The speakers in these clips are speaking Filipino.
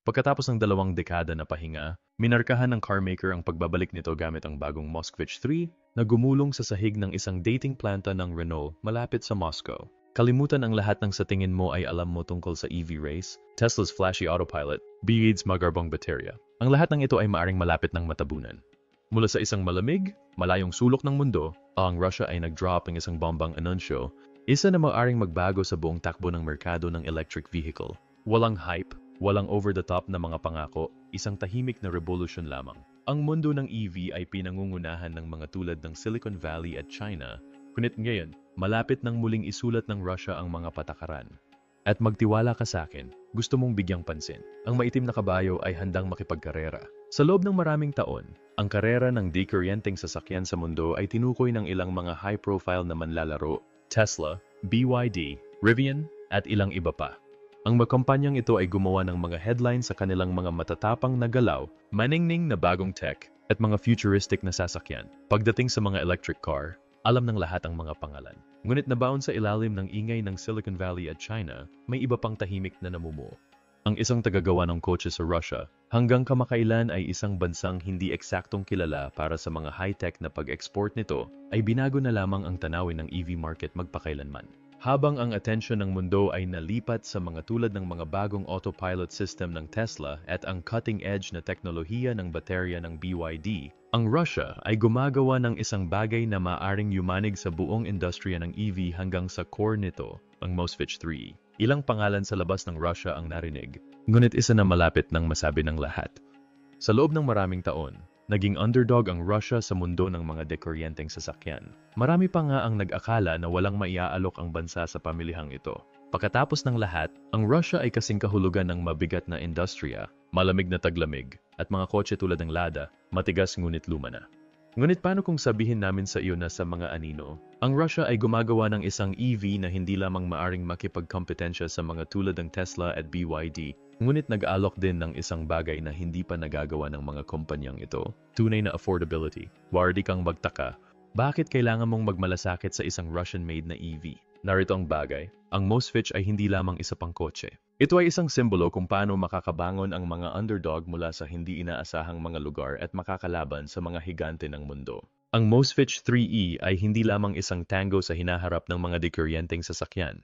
Pagkatapos ng 2 dekada na pahinga, minarkahan ng carmaker ang pagbabalik nito gamit ang bagong Moskvich 3 na gumulong sa sahig ng isang dating planta ng Renault malapit sa Moscow. Kalimutan ang lahat ng sa tingin mo ay alam mo tungkol sa EV race, Tesla's flashy autopilot, BYD's magarbong baterya. Ang lahat ng ito ay maaring malapit ng matabunan. Mula sa isang malamig, malayong sulok ng mundo, ang Russia ay nag-drop ng isang bombang anunsyo, isa na maaring magbago sa buong takbo ng merkado ng electric vehicle. Walang hype, walang over-the-top na mga pangako, isang tahimik na revolution lamang. Ang mundo ng EV ay pinangungunahan ng mga tulad ng Silicon Valley at China, kunit ngayon, malapit nang muling isulat ng Russia ang mga patakaran. At magtiwala ka sa akin, gusto mong bigyang pansin. Ang maitim na kabayo ay handang makipagkarera. Sa loob ng maraming taon, ang karera ng dekuryenteng sasakyan sa mundo ay tinukoy ng ilang mga high-profile na manlalaro, Tesla, BYD, Rivian, at ilang iba pa. Ang mga kumpanyang ito ay gumawa ng mga headlines sa kanilang mga matatapang na galaw, maningning na bagong tech, at mga futuristic na sasakyan. Pagdating sa mga electric car, alam ng lahat ang mga pangalan. Ngunit nabaon sa ilalim ng ingay ng Silicon Valley at China, may iba pang tahimik na namumuo. Ang isang tagagawa ng kotse sa Russia, hanggang kamakailan ay isang bansang hindi eksaktong kilala para sa mga high-tech na pag-export nito, ay binago na lamang ang tanawin ng EV market magpakailanman. Habang ang atensyon ng mundo ay nalipat sa mga tulad ng mga bagong autopilot system ng Tesla at ang cutting-edge na teknolohiya ng baterya ng BYD, ang Russia ay gumagawa ng isang bagay na maaring yumanig sa buong industriya ng EV hanggang sa core nito, ang Moskvich 3. Ilang pangalan sa labas ng Russia ang narinig, ngunit isa na malapit ng masabi ng lahat. Sa loob ng maraming taon, naging underdog ang Russia sa mundo ng mga dekuryenteng sasakyan. Marami pa nga ang nag-akala na walang maiaalok ang bansa sa pamilihang ito. Pagkatapos ng lahat, ang Russia ay kasing kahulugan ng mabigat na industriya, malamig na taglamig, at mga kotse tulad ng Lada, matigas ngunit luma na. Ngunit paano kung sabihin namin sa iyo na sa mga anino, ang Russia ay gumagawa ng isang EV na hindi lamang maaring makipagkompetensya sa mga tulad ng Tesla at BYD, ngunit nag-alok din ng isang bagay na hindi pa nagagawa ng mga kumpanyang ito, tunay na affordability. Wardi kang magtaka, bakit kailangan mong magmalasakit sa isang Russian-made na EV? Narito ang bagay, ang Moskvich ay hindi lamang isa pang kotse. Ito ay isang simbolo kung paano makakabangon ang mga underdog mula sa hindi inaasahang mga lugar at makakalaban sa mga higante ng mundo. Ang Moskvich 3E ay hindi lamang isang tango sa hinaharap ng mga dekuryenteng sasakyan.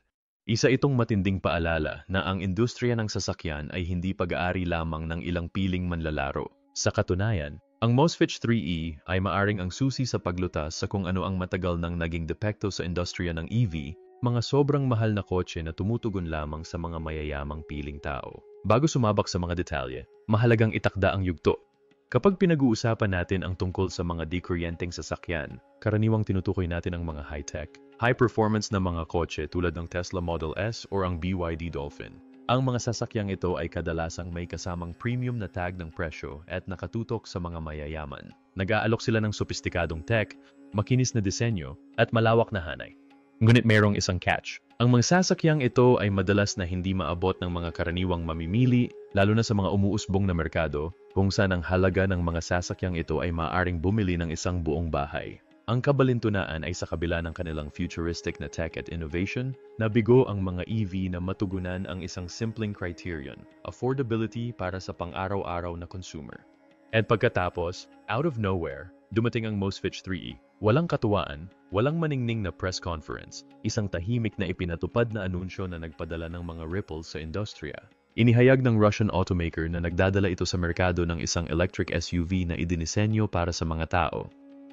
Isa itong matinding paalala na ang industriya ng sasakyan ay hindi pag-aari lamang ng ilang piling manlalaro. Sa katunayan, ang Moskvich 3E ay maaring ang susi sa paglutas sa kung ano ang matagal nang naging depekto sa industriya ng EV, mga sobrang mahal na kotse na tumutugon lamang sa mga mayayamang piling tao. Bago sumabak sa mga detalye, mahalagang itakda ang yugto. Kapag pinag-uusapan natin ang tungkol sa mga dekuryenteng sasakyan, karaniwang tinutukoy natin ang mga high-tech, high-performance na mga kotse tulad ng Tesla Model S o ang BYD Dolphin. Ang mga sasakyang ito ay kadalasang may kasamang premium na tag ng presyo at nakatutok sa mga mayayaman. Nag-aalok sila ng sopistikadong tech, makinis na disenyo, at malawak na hanay. Ngunit mayroong isang catch. Ang mga sasakyang ito ay madalas na hindi maabot ng mga karaniwang mamimili, lalo na sa mga umuusbong na merkado, kung saan ang halaga ng mga sasakyang ito ay maaaring bumili ng isang buong bahay. Ang kabalintunaan ay sa kabila ng kanilang futuristic na tech at innovation, nabigo ang mga EV na matugunan ang isang simpleng criterion, affordability para sa pang-araw-araw na consumer. At pagkatapos, out of nowhere, dumating ang Moskvich 3E. Walang katuwaan, walang maningning na press conference, isang tahimik na ipinatupad na anunsyo na nagpadala ng mga ripples sa industriya. Inihayag ng Russian automaker na nagdadala ito sa merkado ng isang electric SUV na idinisenyo para sa mga tao.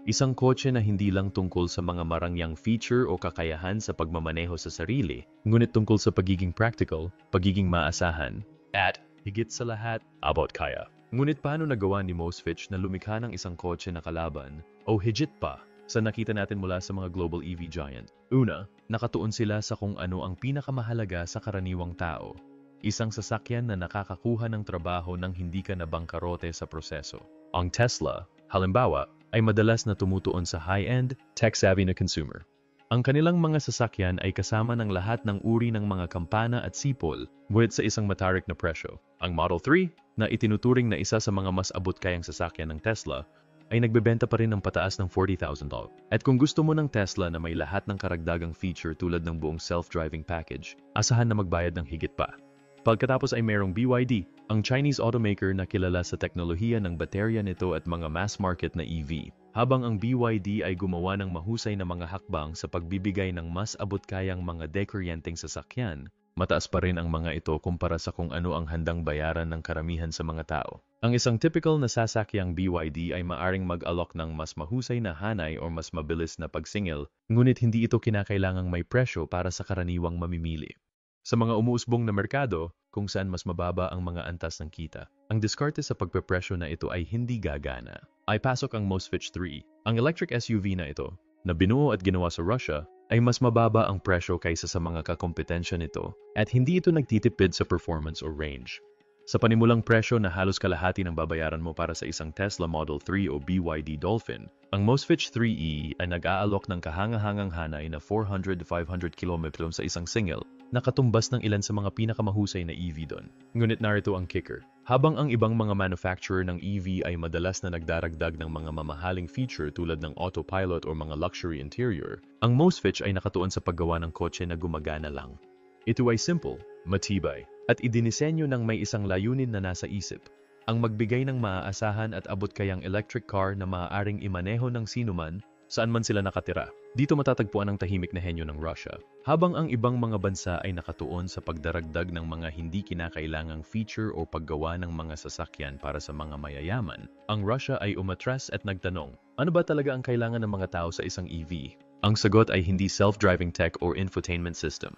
Isang kotse na hindi lang tungkol sa mga marangyang feature o kakayahan sa pagmamaneho sa sarili, ngunit tungkol sa pagiging practical, pagiging maasahan, at, higit sa lahat, about kaya. Ngunit paano nagawa ni Moskvich na lumikha ng isang kotse na kalaban, o higit pa, sa nakita natin mula sa mga global EV giant? Una, nakatuon sila sa kung ano ang pinakamahalaga sa karaniwang tao. Isang sasakyan na nakakakuha ng trabaho nang hindi ka nabangkarote sa proseso. Ang Tesla, halimbawa, ay madalas na tumutuon sa high-end, tech-savvy na consumer. Ang kanilang mga sasakyan ay kasama ng lahat ng uri ng mga kampana at sipol, ngunit sa isang matarik na presyo. Ang Model 3, na itinuturing na isa sa mga mas abot kayang sasakyan ng Tesla, ay nagbebenta pa rin ng pataas ng $40,000. At kung gusto mo ng Tesla na may lahat ng karagdagang feature tulad ng buong self-driving package, asahan na magbayad ng higit pa. Pagkatapos ay mayroong BYD, ang Chinese automaker na kilala sa teknolohiya ng baterya nito at mga mass market na EV. Habang ang BYD ay gumawa ng mahusay na mga hakbang sa pagbibigay ng mas abot-kayang mga dekuryenteng sasakyan, mataas pa rin ang mga ito kumpara sa kung ano ang handang bayaran ng karamihan sa mga tao. Ang isang typical na sasakyang BYD ay maaring mag-alok ng mas mahusay na hanay o mas mabilis na pagsingil, ngunit hindi ito kinakailangang may presyo para sa karaniwang mamimili. Sa mga umuusbong na merkado, kung saan mas mababa ang mga antas ng kita, ang diskarte sa pagpepresyo na ito ay hindi gagana. Ay pasok ang Mosfetch 3. Ang electric SUV na ito, na binuo at ginawa sa Russia, ay mas mababa ang presyo kaysa sa mga kakompetensya nito at hindi ito nagtitipid sa performance o range. Sa panimulang presyo na halos kalahati ng babayaran mo para sa isang Tesla Model 3 o BYD Dolphin, ang Mosfetch 3e ay nag-aalok ng kahangahangang hanay na 400-500 km sa isang single, na katumbas ng ilan sa mga pinakamahusay na EV doon. Ngunit narito ang kicker. Habang ang ibang mga manufacturer ng EV ay madalas na nagdaragdag ng mga mamahaling feature tulad ng autopilot o mga luxury interior, ang Mosfetch ay nakatuon sa paggawa ng kotse na gumagana lang. Ito ay simple, matibay, at idinisenyo ng may isang layunin na nasa isip, ang magbigay ng maaasahan at abot-kayang electric car na maaaring imaneho ng sinuman saan man sila nakatira. Dito matatagpuan ang tahimik na henyo ng Russia. Habang ang ibang mga bansa ay nakatuon sa pagdaragdag ng mga hindi kinakailangang feature o paggawa ng mga sasakyan para sa mga mayayaman, ang Russia ay umatras at nagtanong, ano ba talaga ang kailangan ng mga tao sa isang EV? Ang sagot ay hindi self-driving tech or infotainment system.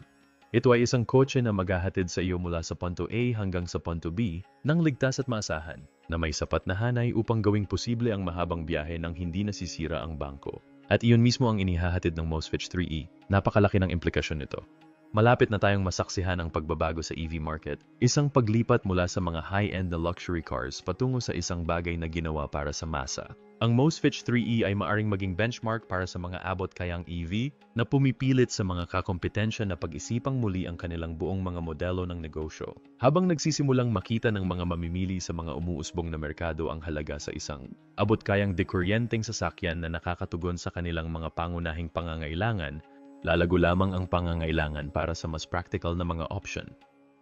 Ito ay isang kotse na maghahatid sa iyo mula sa punto A hanggang sa punto B nang ligtas at maasahan, na may sapat na hanay upang gawing posible ang mahabang biyahe nang hindi nasisira ang bangko. At iyon mismo ang inihahatid ng Mosfetch 3e. Napakalaki ng implikasyon nito. Malapit na tayong masaksihan ang pagbabago sa EV market, isang paglipat mula sa mga high-end na luxury cars patungo sa isang bagay na ginawa para sa masa. Ang Mosfetch 3e ay maaring maging benchmark para sa mga abot-kayang EV na pumipilit sa mga kakompetensya na pag-isipang muli ang kanilang buong mga modelo ng negosyo. Habang nagsisimulang makita ng mga mamimili sa mga umuusbong na merkado ang halaga sa isang abot-kayang dekuryenteng sasakyan na nakakatugon sa kanilang mga pangunahing pangangailangan, lalago lamang ang pangangailangan para sa mas practical na mga option.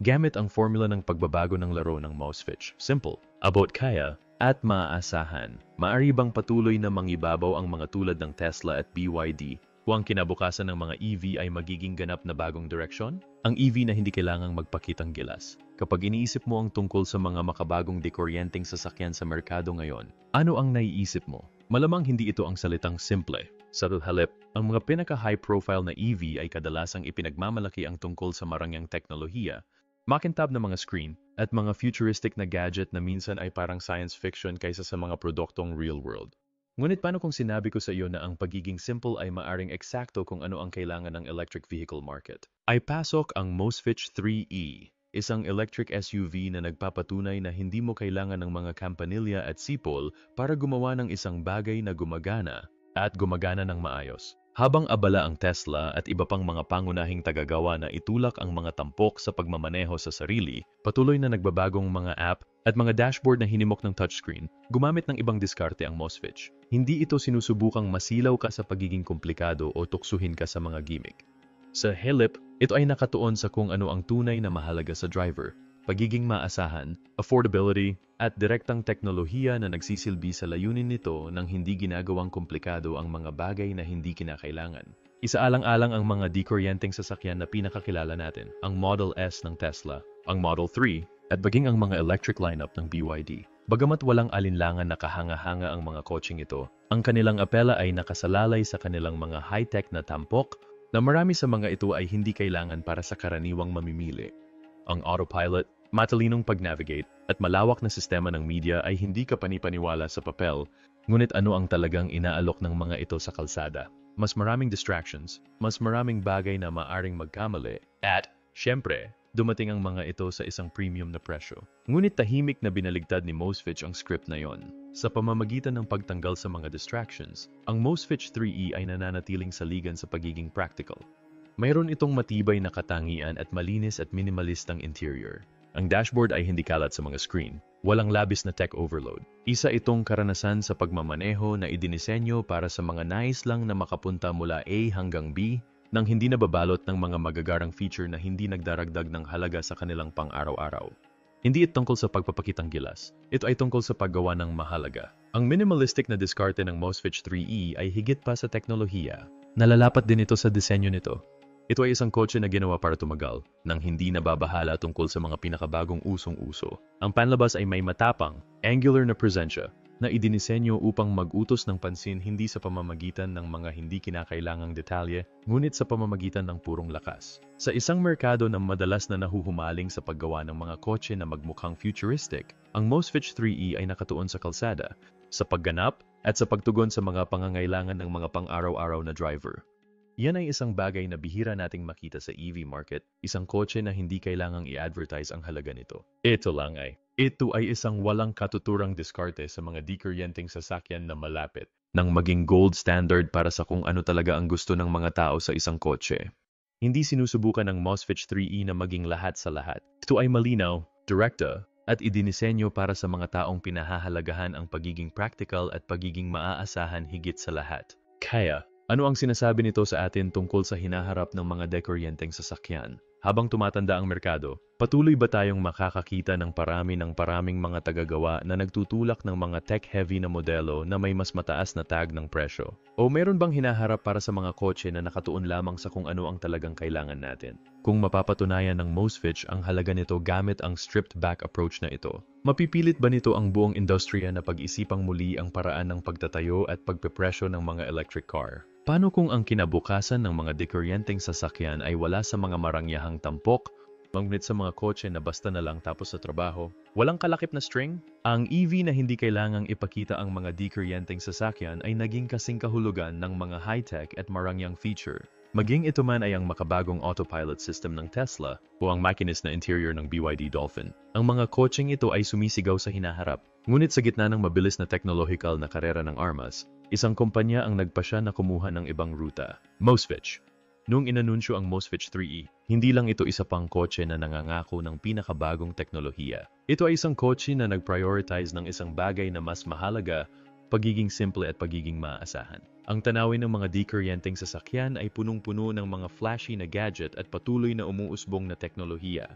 Gamit ang formula ng pagbabago ng laro ng Mosfetch, simple, abot-kaya, at maaasahan, maaari bang patuloy na mangibabaw ang mga tulad ng Tesla at BYD kung ang kinabukasan ng mga EV ay magiging ganap na bagong direksyon? Ang EV na hindi kailangang magpakitang gilas. Kapag iniisip mo ang tungkol sa mga makabagong dekuryenteng sasakyan sa merkado ngayon, ano ang naiisip mo? Malamang hindi ito ang salitang simple. Sa halip, ang mga pinaka-high profile na EV ay kadalasang ipinagmamalaki ang tungkol sa marangyang teknolohiya, makintab na mga screen, at mga futuristic na gadget na minsan ay parang science fiction kaysa sa mga produktong real world. Ngunit paano kung sinabi ko sa iyo na ang pagiging simple ay maaring eksakto kung ano ang kailangan ng electric vehicle market? Ay pasok ang Mosfetch 3e, isang electric SUV na nagpapatunay na hindi mo kailangan ng mga kampanilya at sipol para gumawa ng isang bagay na gumagana at gumagana ng maayos. Habang abala ang Tesla at iba pang mga pangunahing tagagawa na itulak ang mga tampok sa pagmamaneho sa sarili, patuloy na nagbabagong mga app at mga dashboard na hinimok ng touchscreen, gumamit ng ibang diskarte ang Mosfetch. Hindi ito sinusubukang masilaw ka sa pagiging komplikado o tuksuhin ka sa mga gimmick. Sa halip, ito ay nakatuon sa kung ano ang tunay na mahalaga sa driver, pagiging maasahan, affordability, at direktang teknolohiya na nagsisilbi sa layunin nito nang hindi ginagawang komplikado ang mga bagay na hindi kinakailangan. Isaalang-alang ang mga dekuryenteng sasakyan na pinakakilala natin, ang Model S ng Tesla, ang Model 3, at baging ang mga electric lineup ng BYD. Bagamat walang alinlangan na kahanga-hanga ang mga kotseng ito, ang kanilang apela ay nakasalalay sa kanilang mga high-tech na tampok na marami sa mga ito ay hindi kailangan para sa karaniwang mamimili. Ang autopilot, matalinong pag-navigate, at malawak na sistema ng media ay hindi ka panipaniwala sa papel, ngunit ano ang talagang inaalok ng mga ito sa kalsada? Mas maraming distractions, mas maraming bagay na maaring magkamali, at, syempre, dumating ang mga ito sa isang premium na presyo. Ngunit tahimik na binaligtad ni Mosfetch ang script na yon. Sa pamamagitan ng pagtanggal sa mga distractions, ang Mosfetch 3e ay nananatiling saligan sa pagiging practical. Mayroon itong matibay na katangian at malinis at minimalistang interior. Ang dashboard ay hindi kalat sa mga screen. Walang labis na tech overload. Isa itong karanasan sa pagmamaneho na idinisenyo para sa mga nais lang na makapunta mula A hanggang B nang hindi nababalot ng mga magagarang feature na hindi nagdaragdag ng halaga sa kanilang pang-araw-araw. Hindi ito tungkol sa pagpapakitang gilas. Ito ay tungkol sa paggawa ng mahalaga. Ang minimalistic na diskarte ng Mosfetch 3E ay higit pa sa teknolohiya. Nalalapat din ito sa disenyo nito. Ito ay isang kotse na ginawa para tumagal, nang hindi nababahala tungkol sa mga pinakabagong usong-uso. Ang panlabas ay may matapang, angular na presensya, na idinisenyo upang mag-utos ng pansin hindi sa pamamagitan ng mga hindi kinakailangang detalye, ngunit sa pamamagitan ng purong lakas. Sa isang merkado na madalas na nahuhumaling sa paggawa ng mga kotse na magmukhang futuristic, ang Mosfetch 3E ay nakatuon sa kalsada, sa pagganap, at sa pagtugon sa mga pangangailangan ng mga pang-araw-araw na driver. Yan ay isang bagay na bihira nating makita sa EV market, isang kotse na hindi kailangang i-advertise ang halaga nito. Ito ay isang walang katuturang diskarte sa mga dikuryenteng sasakyan na malapit nang maging gold standard para sa kung ano talaga ang gusto ng mga tao sa isang kotse. Hindi sinusubukan ng Mosfetch 3E na maging lahat sa lahat. Ito ay malinaw, direkta, at idinisenyo para sa mga taong pinahahalagahan ang pagiging practical at pagiging maaasahan higit sa lahat. Kaya, ano ang sinasabi nito sa atin tungkol sa hinaharap ng mga dekuryenteng sasakyan? Habang tumatanda ang merkado, patuloy ba tayong makakakita ng paraming mga tagagawa na nagtutulak ng mga tech-heavy na modelo na may mas mataas na tag ng presyo? O meron bang hinaharap para sa mga kotse na nakatuon lamang sa kung ano ang talagang kailangan natin? Kung mapapatunayan ng Mosfetch ang halaga nito gamit ang stripped-back approach na ito, mapipilit ba nito ang buong industriya na pag-isipang muli ang paraan ng pagtatayo at pagpepresyo ng mga electric car? Paano kung ang kinabukasan ng mga dekuryenteng sasakyan ay wala sa mga marangyahang tampok, ngunit sa mga kotse na basta na lang tapos sa trabaho? Walang kalakip na string? Ang EV na hindi kailangang ipakita ang mga dekuryenteng sasakyan ay naging kasing kahulugan ng mga high-tech at marangyang feature. Maging ito man ay ang makabagong autopilot system ng Tesla o ang makinis na interior ng BYD Dolphin. Ang mga kotseng ito ay sumisigaw sa hinaharap. Ngunit sa gitna ng mabilis na technological na karera ng armas, isang kumpanya ang nagpasya na kumuha ng ibang ruta. Mosfetch. Noong inanunsyo ang Mosfetch 3E, hindi lang ito isa pang kotse na nangangako ng pinakabagong teknolohiya. Ito ay isang kotse na nag-prioritize ng isang bagay na mas mahalaga, pagiging simple at pagiging maaasahan. Ang tanawin ng mga dikuryenteng sasakyan ay punong-puno ng mga flashy na gadget at patuloy na umuusbong na teknolohiya.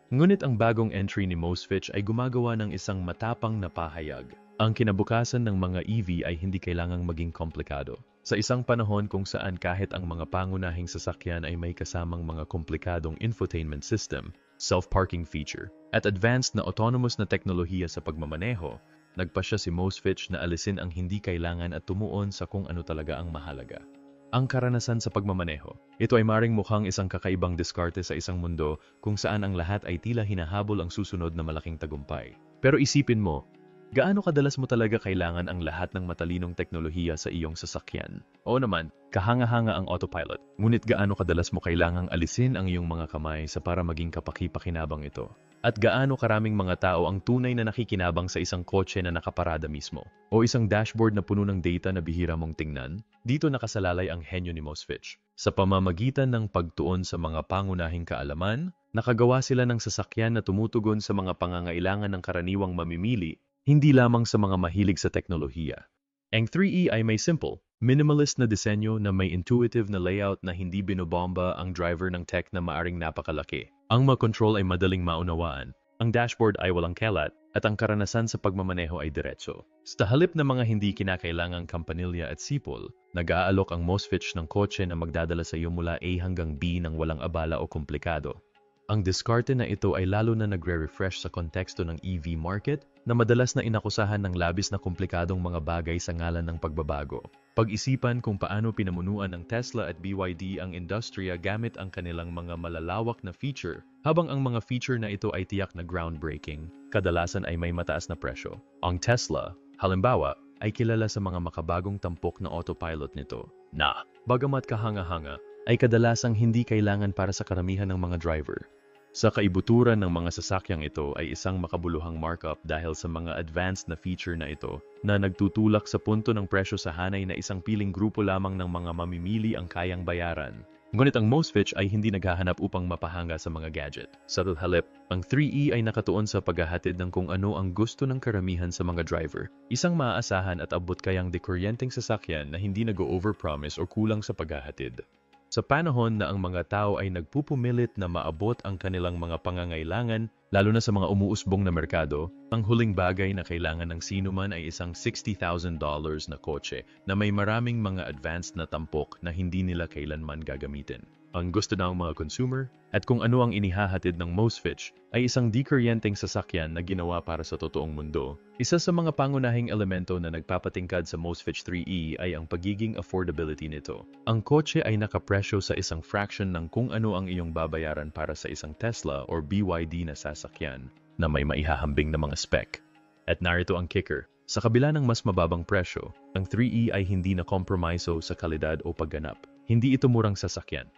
Ngunit ang bagong entry ni Mosfetch ay gumagawa ng isang matapang na pahayag. Ang kinabukasan ng mga EV ay hindi kailangang maging komplikado. Sa isang panahon kung saan kahit ang mga pangunahing sasakyan ay may kasamang mga komplikadong infotainment system, self-parking feature, at advanced na autonomous na teknolohiya sa pagmamaneho, nagpasya si Mosfetch na alisin ang hindi kailangan at tumuon sa kung ano talaga ang mahalaga. Ang karanasan sa pagmamaneho. Ito ay maring mukhang isang kakaibang diskarte sa isang mundo kung saan ang lahat ay tila hinahabol ang susunod na malaking tagumpay. Pero isipin mo, gaano kadalas mo talaga kailangan ang lahat ng matalinong teknolohiya sa iyong sasakyan? Oo naman, kahanga-hanga ang autopilot. Ngunit gaano kadalas mo kailangang alisin ang iyong mga kamay sa para maging kapaki-pakinabang ito? At gaano karaming mga tao ang tunay na nakikinabang sa isang kotse na nakaparada mismo? O isang dashboard na puno ng data na bihira mong tingnan? Dito nakasalalay ang henyo ni Mosfetch. Sa pamamagitan ng pagtuon sa mga pangunahing kaalaman, nakagawa sila ng sasakyan na tumutugon sa mga pangangailangan ng karaniwang mamimili, hindi lamang sa mga mahilig sa teknolohiya. Ang 3E ay may simple, minimalist na disenyo na may intuitive na layout na hindi binobomba ang driver ng tech na maaring napakalaki. Ang control ay madaling maunawaan, ang dashboard ay walang kelat, at ang karanasan sa pagmamaneho ay diretso. Sa halip ng mga hindi kinakailangang kampanilya at sipol, nag-aalok ang Mosfetch ng kotse na magdadala sa iyo mula A hanggang B ng walang abala o komplikado. Ang diskarte na ito ay lalo na nagre-refresh sa konteksto ng EV market na madalas na inakusahan ng labis na komplikadong mga bagay sa ngalan ng pagbabago. Pag-isipan kung paano pinamunuan ng Tesla at BYD ang industriya gamit ang kanilang mga malalawak na feature, habang ang mga feature na ito ay tiyak na groundbreaking, kadalasan ay may mataas na presyo. Ang Tesla, halimbawa, ay kilala sa mga makabagong tampok na autopilot nito na, bagamat kahanga-hanga, ay kadalasang hindi kailangan para sa karamihan ng mga driver. Sa kaibuturan ng mga sasakyang ito ay isang makabuluhang markup dahil sa mga advanced na feature na ito na nagtutulak sa punto ng presyo sa hanay na isang piling grupo lamang ng mga mamimili ang kayang bayaran. Ngunit ang Mosfetch ay hindi naghahanap upang mapahanga sa mga gadget. Sa halip, ang 3E ay nakatuon sa paghahatid ng kung ano ang gusto ng karamihan sa mga driver. Isang maaasahan at abot kayang dekuryenteng sasakyan na hindi nag-overpromise o kulang sa paghahatid. Sa panahon na ang mga tao ay nagpupumilit na maabot ang kanilang mga pangangailangan, lalo na sa mga umuusbong na merkado, ang huling bagay na kailangan ng sino man ay isang $60,000 na kotse na may maraming mga advanced na tampok na hindi nila kailanman gagamitin. Ang gusto ng mga consumer at kung ano ang inihahatid ng Mosfetch ay isang dikuryenteng sasakyan na ginawa para sa totoong mundo. Isa sa mga pangunahing elemento na nagpapatingkad sa Mosfetch 3E ay ang pagiging affordability nito. Ang kotse ay nakapresyo sa isang fraction ng kung ano ang iyong babayaran para sa isang Tesla or BYD na sasakyan na may maihahambing na mga spec. At narito ang kicker. Sa kabila ng mas mababang presyo, ang 3E ay hindi na kompromiso sa kalidad o pagganap. Hindi ito murang sasakyan.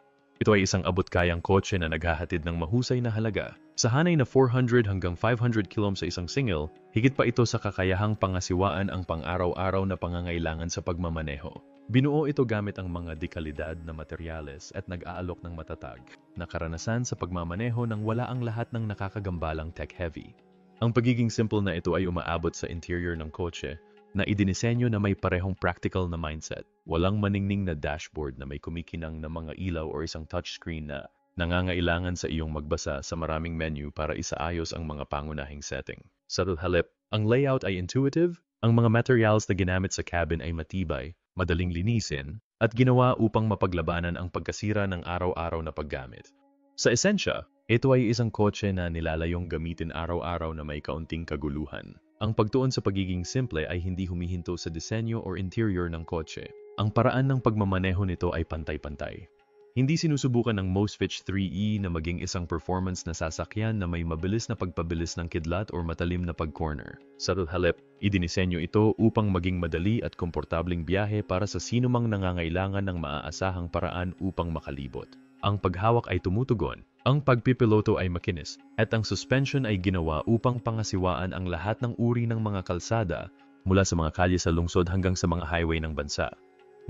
Ito ay isang abot-kayang kotse na naghahatid ng mahusay na halaga. Sa hanay na 400 hanggang 500 km sa isang single, higit pa ito sa kakayahang pangasiwaan ang pang-araw-araw na pangangailangan sa pagmamaneho. Binuo ito gamit ang mga dekalidad na materyales at nag-aalok ng matatag na karanasan sa pagmamaneho nang wala ang lahat ng nakakagambalang tech-heavy. Ang pagiging simple na ito ay umaabot sa interior ng kotse na idinisenyo na may parehong practical na mindset. Walang maningning na dashboard na may kumikinang na mga ilaw o isang touchscreen na nangangailangan sa iyong magbasa sa maraming menu para isaayos ang mga pangunahing setting. Sa halip, ang layout ay intuitive, ang mga materials na ginamit sa cabin ay matibay, madaling linisin, at ginawa upang mapaglabanan ang pagkasira ng araw-araw na paggamit. Sa esensya, ito ay isang kotse na nilalayong gamitin araw-araw na may kaunting kaguluhan. Ang pagtuon sa pagiging simple ay hindi humihinto sa disenyo or interior ng kotse. Ang paraan ng pagmamaneho nito ay pantay-pantay. Hindi sinusubukan ng Mosfetch 3E na maging isang performance na sasakyan na may mabilis na pagpabilis ng kidlat or matalim na pag-corner. Sa halip, idinisenyo ito upang maging madali at komportabling biyahe para sa sinumang nangangailangan ng maaasahang paraan upang makalibot. Ang paghawak ay tumutugon, ang pagpipiloto ay makinis, at ang suspension ay ginawa upang pangasiwaan ang lahat ng uri ng mga kalsada mula sa mga kalye sa lungsod hanggang sa mga highway ng bansa.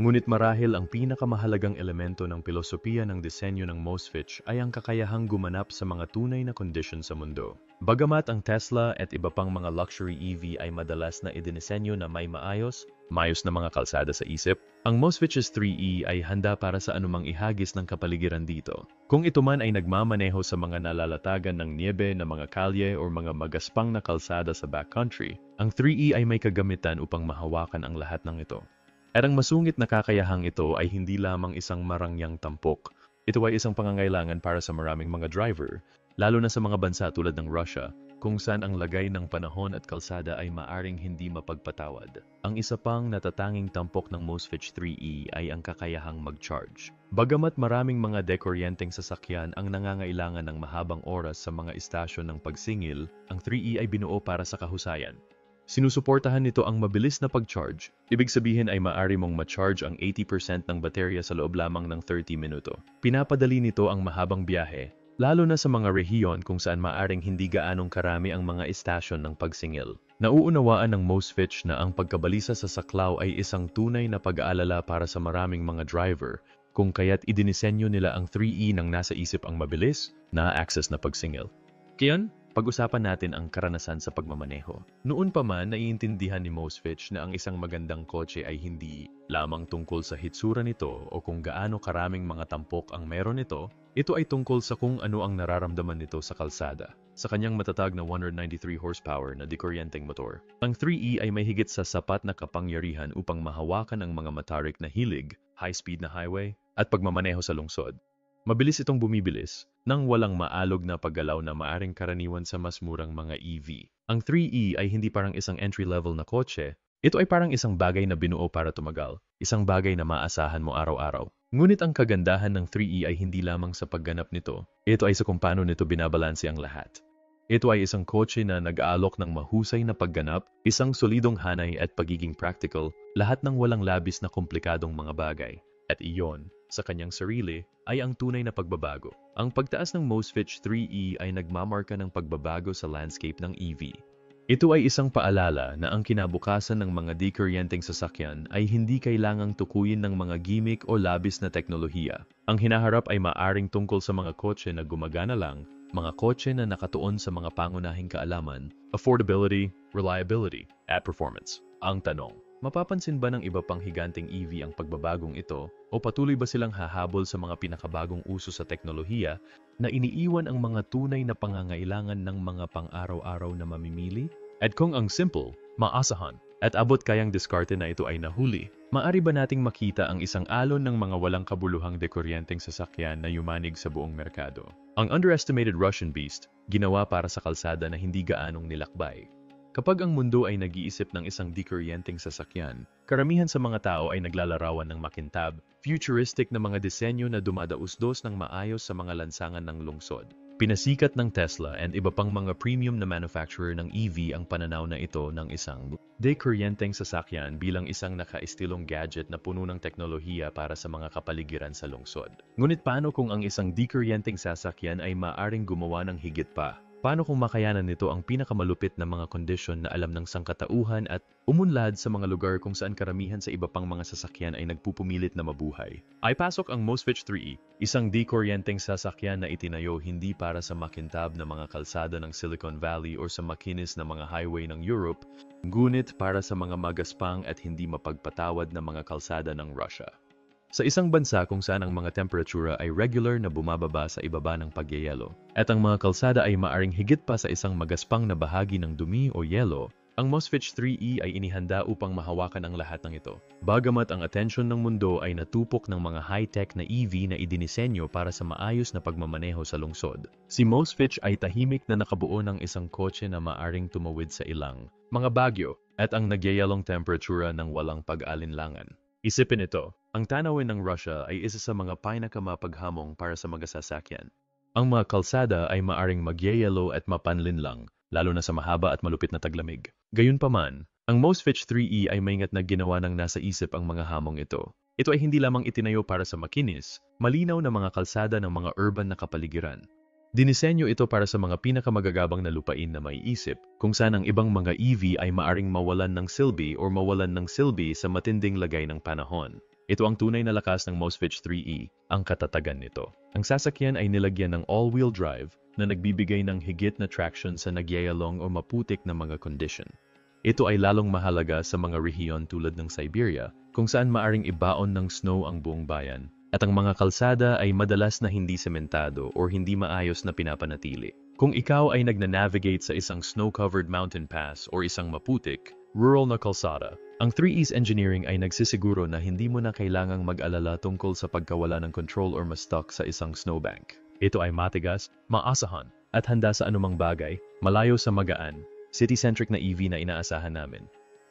Ngunit marahil ang pinakamahalagang elemento ng pilosopiya ng disenyo ng Mosfetch ay ang kakayahang gumanap sa mga tunay na kondisyon sa mundo. Bagamat ang Tesla at iba pang mga luxury EV ay madalas na idinisenyo na may maayos na mga kalsada sa isip, ang Mosfetch's 3E ay handa para sa anumang ihagis ng kapaligiran dito. Kung ito man ay nagmamaneho sa mga nalalatagan ng niebe na mga kalye o mga magaspang na kalsada sa backcountry, ang 3E ay may kagamitan upang mahawakan ang lahat ng ito. At ang masungit na kakayahang ito ay hindi lamang isang marangyang tampok. Ito ay isang pangangailangan para sa maraming mga driver, lalo na sa mga bansa tulad ng Russia, kung saan ang lagay ng panahon at kalsada ay maaring hindi mapagpatawad. Ang isa pang natatanging tampok ng Mosfetch 3E ay ang kakayahang mag-charge. Bagamat maraming mga dekuryenteng sasakyan ang nangangailangan ng mahabang oras sa mga istasyon ng pagsingil, ang 3E ay binuo para sa kahusayan. Sinusuportahan nito ang mabilis na pag-charge. Ibig sabihin ay maaari mong ma-charge ang 80% ng baterya sa loob lamang ng 30 minuto. Pinapadali nito ang mahabang biyahe, lalo na sa mga rehiyon kung saan maaring hindi gaanong karami ang mga istasyon ng pagsingil. Nauunawaan ng Mosfetch na ang pagkabalisa sa saklaw ay isang tunay na pag-aalala para sa maraming mga driver, kung kaya't idinisenyo nila ang 3E nang nasa isip ang mabilis na access na pagsingil. Kiyon, pag-usapan natin ang karanasan sa pagmamaneho. Noon pa man, naiintindihan ni Mosfetch na ang isang magandang kotse ay hindi lamang tungkol sa hitsura nito o kung gaano karaming mga tampok ang meron nito, ito ay tungkol sa kung ano ang nararamdaman nito sa kalsada. Sa kanyang matatag na 193 horsepower na dikuryenteng motor, ang 3E ay may higit sa sapat na kapangyarihan upang mahawakan ang mga matarik na hilig, high-speed na highway, at pagmamaneho sa lungsod. Mabilis itong bumibilis, nang walang maalog na paggalaw na maaring karaniwan sa mas murang mga EV. Ang 3E ay hindi parang isang entry-level na kotse, ito ay parang isang bagay na binuo para tumagal, isang bagay na maasahan mo araw-araw. Ngunit ang kagandahan ng 3E ay hindi lamang sa pagganap nito, ito ay sa kung paano nito binabalanse ang lahat. Ito ay isang kotse na nag-aalok ng mahusay na pagganap, isang solidong hanay at pagiging practical, lahat ng walang labis na komplikadong mga bagay. At iyon, sa kanyang sarili, ay ang tunay na pagbabago. Ang pagtaas ng Mosfetch 3E ay nagmamarka ng pagbabago sa landscape ng EV. Ito ay isang paalala na ang kinabukasan ng mga dikuryenteng sasakyan ay hindi kailangang tukuyin ng mga gimmick o labis na teknolohiya. Ang hinaharap ay maaring tungkol sa mga kotse na gumagana lang, mga kotse na nakatuon sa mga pangunahing kaalaman, affordability, reliability, at performance. Ang tanong, Mapapansin ba ng iba pang higanteng EV ang pagbabagong ito o patuloy ba silang hahabol sa mga pinakabagong uso sa teknolohiya na iniiwan ang mga tunay na pangangailangan ng mga pang-araw-araw na mamimili? At kung ang simple, maasahan, at abot kayang diskarte na ito ay nahuli, maari ba nating makita ang isang alon ng mga walang kabuluhang dekuryenteng sasakyan na yumanig sa buong merkado? Ang underestimated Russian Beast, ginawa para sa kalsada na hindi gaanong nilakbay. Kapag ang mundo ay nag-iisip ng isang dekuryenteng sasakyan, karamihan sa mga tao ay naglalarawan ng makintab, futuristic na mga disenyo na dumadausdos ng maayos sa mga lansangan ng lungsod. Pinasikat ng Tesla and iba pang mga premium na manufacturer ng EV ang pananaw na ito ng isang dekuryenteng sasakyan bilang isang nakaistilong gadget na puno ng teknolohiya para sa mga kapaligiran sa lungsod. Ngunit paano kung ang isang dekuryenteng sasakyan ay maaring gumawa ng higit pa? Paano kung makayanan nito ang pinakamalupit na mga kondisyon na alam ng sangkatauhan at umunlad sa mga lugar kung saan karamihan sa iba pang mga sasakyan ay nagpupumilit na mabuhay? Ay pasok ang Moskvich 3E, isang dekuryenteng sasakyan na itinayo hindi para sa makintab na mga kalsada ng Silicon Valley o sa makinis na mga highway ng Europe, ngunit para sa mga magaspang at hindi mapagpatawad na mga kalsada ng Russia. Sa isang bansa kung saan ang mga temperatura ay regular na bumababa sa ibaba ng pagyayelo, at ang mga kalsada ay maaring higit pa sa isang magaspang na bahagi ng dumi o yelo, ang Moskvich 3E ay inihanda upang mahawakan ang lahat ng ito. Bagamat ang atensyon ng mundo ay natupok ng mga high-tech na EV na idinisenyo para sa maayos na pagmamaneho sa lungsod, si Moskvich ay tahimik na nakabuo ng isang kotse na maaring tumawid sa ilang mga bagyo at ang nagyayalong temperatura ng walang pag-alinlangan. Isipin ito, ang tanawin ng Russia ay isa sa mga pinakamapaghamong para sa mga sasakyan. Ang mga kalsada ay maaring magyayelo at mapanlinlang, lalo na sa mahaba at malupit na taglamig. Gayunpaman, ang Moskvich 3E ay maingat na ginawa ng nasa isip ang mga hamong ito. Ito ay hindi lamang itinayo para sa makinis, malinaw na mga kalsada ng mga urban na kapaligiran. Dinisenyo ito para sa mga pinakamagagabang na lupain na maiisip, kung saan ang ibang mga EV ay maaring mawalan ng silbi o mawalan ng silbi sa matinding lagay ng panahon. Ito ang tunay na lakas ng Moskvich 3E, ang katatagan nito. Ang sasakyan ay nilagyan ng all-wheel drive na nagbibigay ng higit na traction sa nagyayalong o maputik na mga kondisyon. Ito ay lalong mahalaga sa mga rehiyon tulad ng Siberia, kung saan maaring ibaon ng snow ang buong bayan. At ang mga kalsada ay madalas na hindi sementado o hindi maayos na pinapanatili. Kung ikaw ay nagnanavigate sa isang snow-covered mountain pass o isang maputik, rural na kalsada, ang 3E's engineering ay nagsisiguro na hindi mo na kailangang mag-alala tungkol sa pagkawala ng control or ma-stuck sa isang snowbank. Ito ay matigas, maasahan, at handa sa anumang bagay, malayo sa magaan, city-centric na EV na inaasahan namin.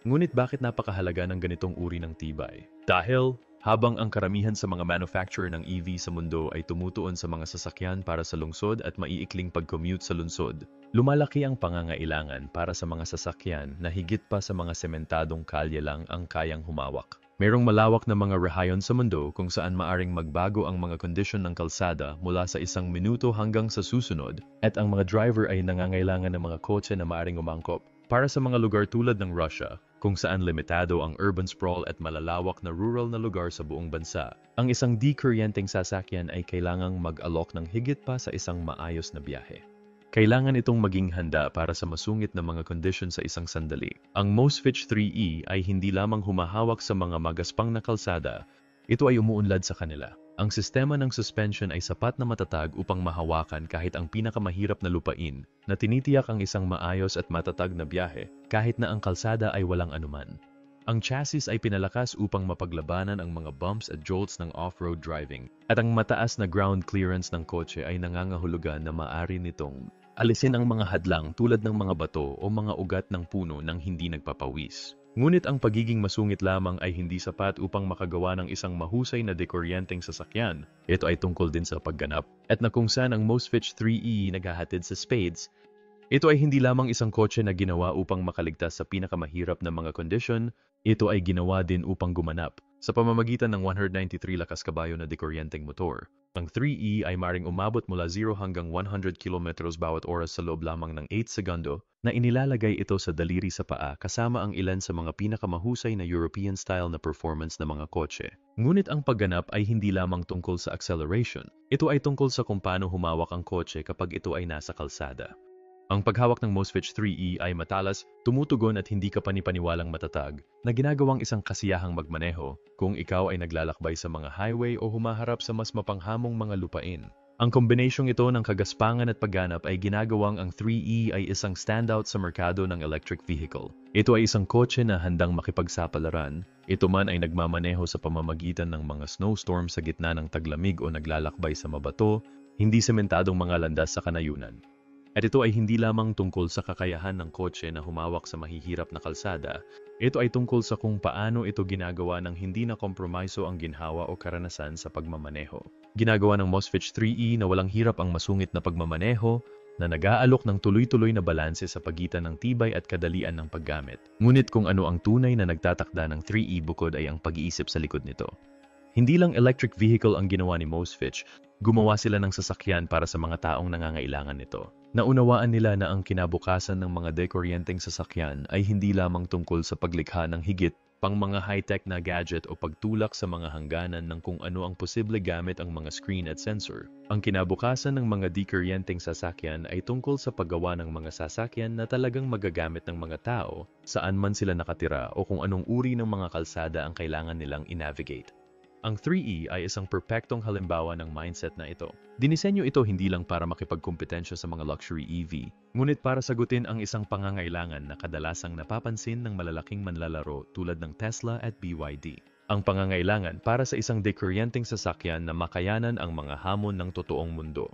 Ngunit bakit napakahalaga ng ganitong uri ng tibay? Dahil habang ang karamihan sa mga manufacturer ng EV sa mundo ay tumutuon sa mga sasakyan para sa lungsod at maiikling pag-commute sa lungsod, lumalaki ang pangangailangan para sa mga sasakyan na higit pa sa mga sementadong kalye lang ang kayang humawak. Mayroong malawak na mga rehayon sa mundo kung saan maaring magbago ang mga kondisyon ng kalsada mula sa isang minuto hanggang sa susunod at ang mga driver ay nangangailangan ng mga kotse na maaring umangkop. Para sa mga lugar tulad ng Russia, kung saan limitado ang urban sprawl at malalawak na rural na lugar sa buong bansa, ang isang dekuryenteng sasakyan ay kailangang mag-alok ng higit pa sa isang maayos na biyahe. Kailangan itong maging handa para sa masungit na mga kondisyon sa isang sandali. Ang Moskvich 3E ay hindi lamang humahawak sa mga magaspang na kalsada, ito ay umuunlad sa kanila. Ang sistema ng suspension ay sapat na matatag upang mahawakan kahit ang pinakamahirap na lupain, na tinitiyak ang isang maayos at matatag na biyahe kahit na ang kalsada ay walang anuman. Ang chassis ay pinalakas upang mapaglabanan ang mga bumps at jolts ng off-road driving, at ang mataas na ground clearance ng kotse ay nangangahulugan na maaari nitong alisin ang mga hadlang tulad ng mga bato o mga ugat ng puno nang hindi nagpapawis. Ngunit ang pagiging masungit lamang ay hindi sapat upang makagawa ng isang mahusay na dekuryenteng sasakyan. Ito ay tungkol din sa pagganap, at na kung saan ang Moskvich 3E naghahatid sa spades, ito ay hindi lamang isang kotse na ginawa upang makaligtas sa pinakamahirap na mga kondisyon, ito ay ginawa din upang gumanap sa pamamagitan ng 193 lakas kabayo na dekuryenteng motor. Ang 3E ay maring umabot mula 0 hanggang 100 km bawat oras sa loob lamang ng 8 segundo na inilalagay ito sa daliri sa paa kasama ang ilan sa mga pinakamahusay na European-style na performance na mga kotse. Ngunit ang pagganap ay hindi lamang tungkol sa acceleration. Ito ay tungkol sa kung paano humawak ang kotse kapag ito ay nasa kalsada. Ang paghawak ng Mosfetch 3E ay matalas, tumutugon at hindi ka panipaniwalang matatag na ginagawang isang kasiyahang magmaneho kung ikaw ay naglalakbay sa mga highway o humaharap sa mas mapanghamong mga lupain. Ang kombinasyong ito ng kagaspangan at pagganap ay ginagawang ang 3E ay isang standout sa merkado ng electric vehicle. Ito ay isang kotse na handang makipagsapalaran. Ito man ay nagmamaneho sa pamamagitan ng mga snowstorm sa gitna ng taglamig o naglalakbay sa mabato, hindi sementadong mga landas sa kanayunan. At ito ay hindi lamang tungkol sa kakayahan ng kotse na humawak sa mahihirap na kalsada. Ito ay tungkol sa kung paano ito ginagawa ng hindi na kompromiso ang ginhawa o karanasan sa pagmamaneho. Ginagawa ng Mosfetch 3E na walang hirap ang masungit na pagmamaneho na nag-aalok ng tuloy-tuloy na balanse sa pagitan ng tibay at kadalian ng paggamit. Ngunit kung ano ang tunay na nagtatakda ng 3E bukod ay ang pag-iisip sa likod nito. Hindi lang electric vehicle ang ginawa ni Mosfetch, gumawa sila ng sasakyan para sa mga taong nangangailangan nito. Naunawaan nila na ang kinabukasan ng mga dekoryenteng sasakyan ay hindi lamang tungkol sa paglikha ng higit pang mga high-tech na gadget o pagtulak sa mga hangganan ng kung ano ang posible gamit ang mga screen at sensor. Ang kinabukasan ng mga dekoryenteng sasakyan ay tungkol sa paggawa ng mga sasakyan na talagang magagamit ng mga tao saan man sila nakatira o kung anong uri ng mga kalsada ang kailangan nilang i-navigate. Ang 3E ay isang perpektong halimbawa ng mindset na ito. Dinisenyo ito hindi lang para makipagkumpetensya sa mga luxury EV, ngunit para sagutin ang isang pangangailangan na kadalasang napapansin ng malalaking manlalaro tulad ng Tesla at BYD. Ang pangangailangan para sa isang dekuryenteng sasakyan na makayanan ang mga hamon ng totoong mundo.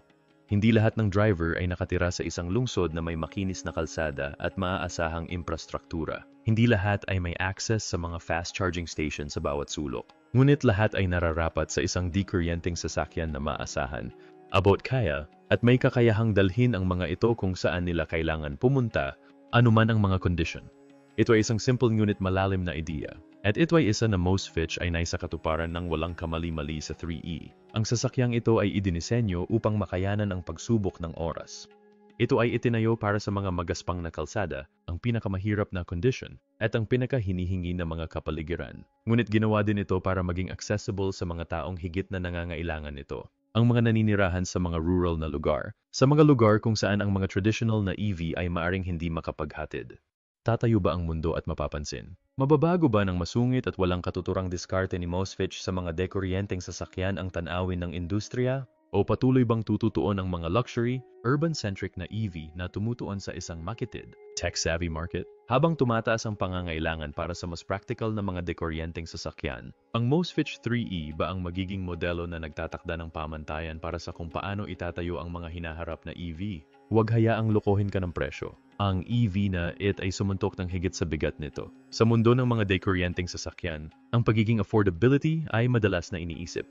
Hindi lahat ng driver ay nakatira sa isang lungsod na may makinis na kalsada at maaasahang infrastruktura. Hindi lahat ay may access sa mga fast charging station sa bawat sulok. Ngunit lahat ay nararapat sa isang dekuryenteng sasakyan na maasahan, abot kaya, at may kakayahang dalhin ang mga ito kung saan nila kailangan pumunta, anuman ang mga kondisyon. Ito ay isang simple ngunit malalim na ideya. At ito ay isa na Mosfetch ay naisakatuparan ng walang kamali-mali sa 3E. Ang sasakyang ito ay idinisenyo upang makayanan ang pagsubok ng oras. Ito ay itinayo para sa mga magaspang na kalsada, ang pinakamahirap na kondisyon, at ang pinakahinihingi na mga kapaligiran. Ngunit ginawa din ito para maging accessible sa mga taong higit na nangangailangan nito. Ang mga naninirahan sa mga rural na lugar, sa mga lugar kung saan ang mga traditional na EV ay maaring hindi makapaghatid. Tatayo ba ang mundo at mapapansin? Mababago ba ng masungit at walang katuturang diskarte ni Mosfetch sa mga dekoryenteng sasakyan ang tanawin ng industriya? O patuloy bang tututuon ang mga luxury, urban-centric na EV na tumutuon sa isang makitid, tech-savvy market? Habang tumataas ang pangangailangan para sa mas practical na mga dekoryenteng sasakyan, ang Mosfetch 3E ba ang magiging modelo na nagtatakda ng pamantayan para sa kung paano itatayo ang mga hinaharap na EV? Huwag hayaang lokohin ka ng presyo. Ang EV na it ay sumuntok ng higit sa bigat nito. Sa mundo ng mga dekoryenteng sasakyan, ang pagiging affordability ay madalas na iniisip.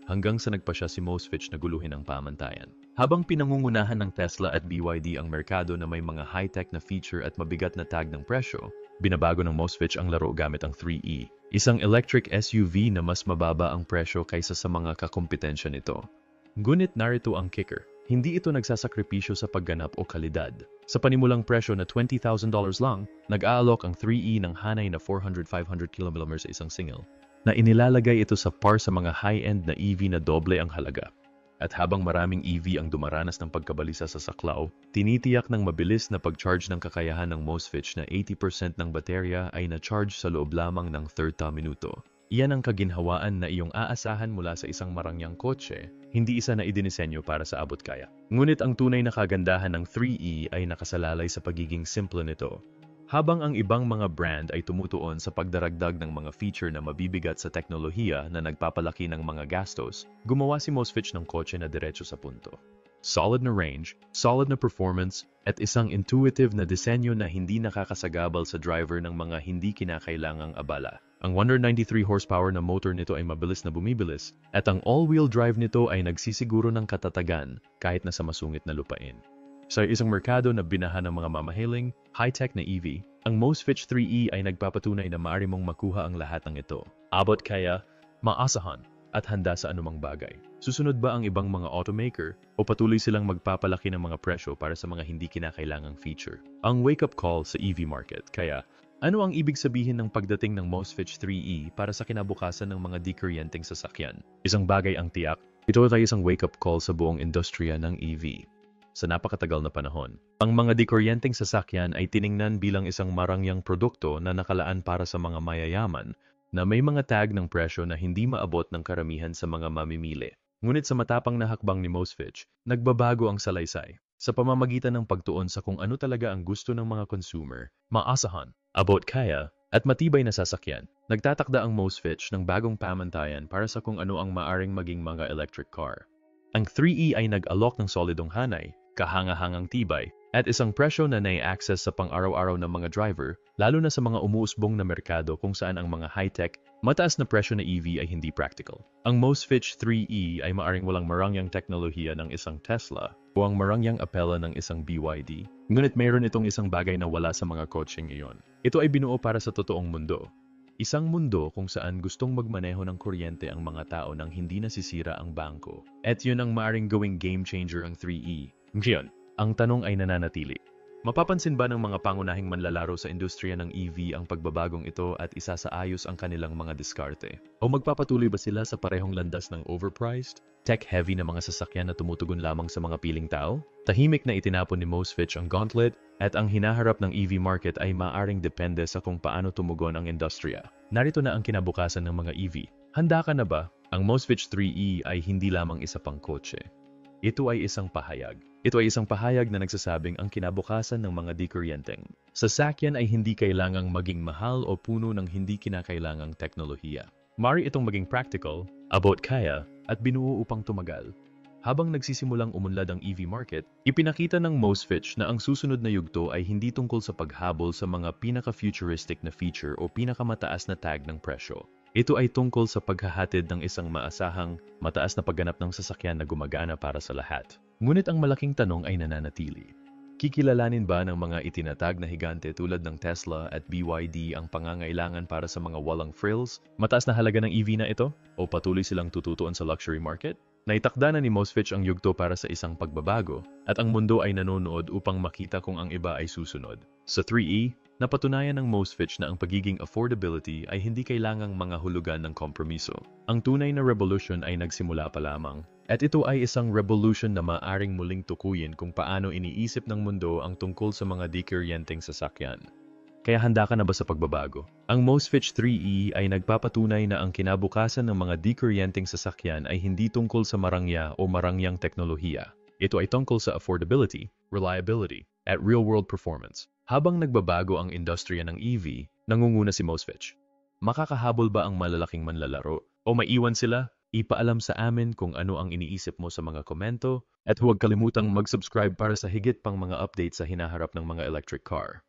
Hanggang sa nagpa siya si Mosfetch na guluhin ang pamantayan. Habang pinangungunahan ng Tesla at BYD ang merkado na may mga high-tech na feature at mabigat na tag ng presyo, binabago ng Mosfetch ang laro gamit ang 3E, isang electric SUV na mas mababa ang presyo kaysa sa mga kakompetensya nito. Ngunit narito ang kicker. Hindi ito nagsasakripisyo sa pagganap o kalidad. Sa panimulang presyo na $20,000 lang, nag-aalok ang 3E ng hanay na 400-500 km sa isang single, na inilalagay ito sa par sa mga high-end na EV na doble ang halaga. At habang maraming EV ang dumaranas ng pagkabalisa sa saklaw, tinitiyak ng mabilis na pag-charge ng kakayahan ng Mosfetch na 80% ng baterya ay na-charge sa loob lamang ng 30 minuto. Iyan ang kaginhawaan na iyong aasahan mula sa isang marangyang kotse, hindi isa na idinisenyo para sa abot kaya. Ngunit ang tunay na kagandahan ng 3E ay nakasalalay sa pagiging simple nito. Habang ang ibang mga brand ay tumutuon sa pagdaragdag ng mga feature na mabibigat sa teknolohiya na nagpapalaki ng mga gastos, gumawa si Mosfetch ng kotse na diretso sa punto. Solid na range, solid na performance, at isang intuitive na disenyo na hindi nakakasagabal sa driver ng mga hindi kinakailangang abala. Ang 193 horsepower na motor nito ay mabilis na bumibilis, at ang all-wheel drive nito ay nagsisiguro ng katatagan kahit nasa masungit na lupain. Sa isang merkado na binahan ng mga mamahaling, high-tech na EV, ang Mosfetch 3E ay nagpapatunay na maaari mong makuha ang lahat ng ito. Abot kaya, maasahan, at handa sa anumang bagay. Susunod ba ang ibang mga automaker o patuloy silang magpapalaki ng mga presyo para sa mga hindi kinakailangang feature? Ang wake-up call sa EV market. Kaya, ano ang ibig sabihin ng pagdating ng Mosfetch 3E para sa kinabukasan ng mga dekuryenteng sasakyan? Isang bagay ang tiyak, ito ay isang wake-up call sa buong industriya ng EV. sa napakatagal na panahon. Ang mga dikuryenteng sasakyan ay tiningnan bilang isang marangyang produkto na nakalaan para sa mga mayayaman na may mga tag ng presyo na hindi maabot ng karamihan sa mga mamimili. Ngunit sa matapang na hakbang ni Mosfetch, nagbabago ang salaysay. Sa pamamagitan ng pagtuon sa kung ano talaga ang gusto ng mga consumer, maasahan, abot kaya, at matibay na sasakyan, nagtatakda ang Mosfetch ng bagong pamantayan para sa kung ano ang maaring maging mga electric car. Ang 3E ay nag-alok ng solidong hanay, kahanga-hangang tibay, at isang presyo na nai-access sa pang-araw-araw ng mga driver, lalo na sa mga umuusbong na merkado kung saan ang mga high-tech, mataas na presyo na EV ay hindi practical. Ang Mosfetch 3E ay maaring walang marangyang teknolohiya ng isang Tesla o ang marangyang apela ng isang BYD. Ngunit mayroon itong isang bagay na wala sa mga kotseng iyon. Ito ay binuo para sa totoong mundo. Isang mundo kung saan gustong magmaneho ng kuryente ang mga tao nang hindi nasisira ang bangko. At yun ang maaring gawing game changer ang 3E. Ngayon, ang tanong ay nananatili. Mapapansin ba ng mga pangunahing manlalaro sa industriya ng EV ang pagbabagong ito at isasaayos ang kanilang mga diskarte? O magpapatuloy ba sila sa parehong landas ng overpriced, tech-heavy na mga sasakyan na tumutugon lamang sa mga piling tao? Tahimik na itinapon ni Mosfetch ang gauntlet at ang hinaharap ng EV market ay maaring depende sa kung paano tumugon ang industriya. Narito na ang kinabukasan ng mga EV. Handa ka na ba? Ang Mosfetch 3E ay hindi lamang isa pang kotse. Ito ay isang pahayag. Ito ay isang pahayag na nagsasabing ang kinabukasan ng mga dikuryenteng sasakyan ay hindi kailangang maging mahal o puno ng hindi kinakailangang teknolohiya. Mari itong maging practical, abot kaya, at binuo upang tumagal. Habang nagsisimulang umunlad ang EV market, ipinakita ng Mosfetch na ang susunod na yugto ay hindi tungkol sa paghabol sa mga pinaka-futuristic na feature o pinakamataas na tag ng presyo. Ito ay tungkol sa paghahatid ng isang maasahang, mataas na pagganap ng sasakyan na gumagana para sa lahat. Ngunit ang malaking tanong ay nananatili. Kikilalanin ba ng mga itinatag na higante tulad ng Tesla at BYD ang pangangailangan para sa mga walang frills? Mataas na halaga ng EV na ito? O patuloy silang tututuan sa luxury market? Naitakda na ni Mosfetch ang yugto para sa isang pagbabago at ang mundo ay nanonood upang makita kung ang iba ay susunod. Sa 3E, napatunayan ng Mosfetch na ang pagiging affordability ay hindi kailangang mga hulugan ng kompromiso. Ang tunay na revolution ay nagsimula pa lamang. At ito ay isang revolution na maaring muling tukuyin kung paano iniisip ng mundo ang tungkol sa mga dikuryenteng sasakyan. Kaya handa ka na ba sa pagbabago? Ang Mosfetch 3E ay nagpapatunay na ang kinabukasan ng mga dikuryenteng sasakyan ay hindi tungkol sa marangya o marangyang teknolohiya. Ito ay tungkol sa affordability, reliability, at real-world performance. Habang nagbabago ang industriya ng EV, nangunguna si Mosfetch. Makakahabol ba ang malalaking manlalaro? O maiwan sila? Ipaalam sa amin kung ano ang iniisip mo sa mga komento at huwag kalimutang mag-subscribe para sa higit pang mga updates sa hinaharap ng mga electric car.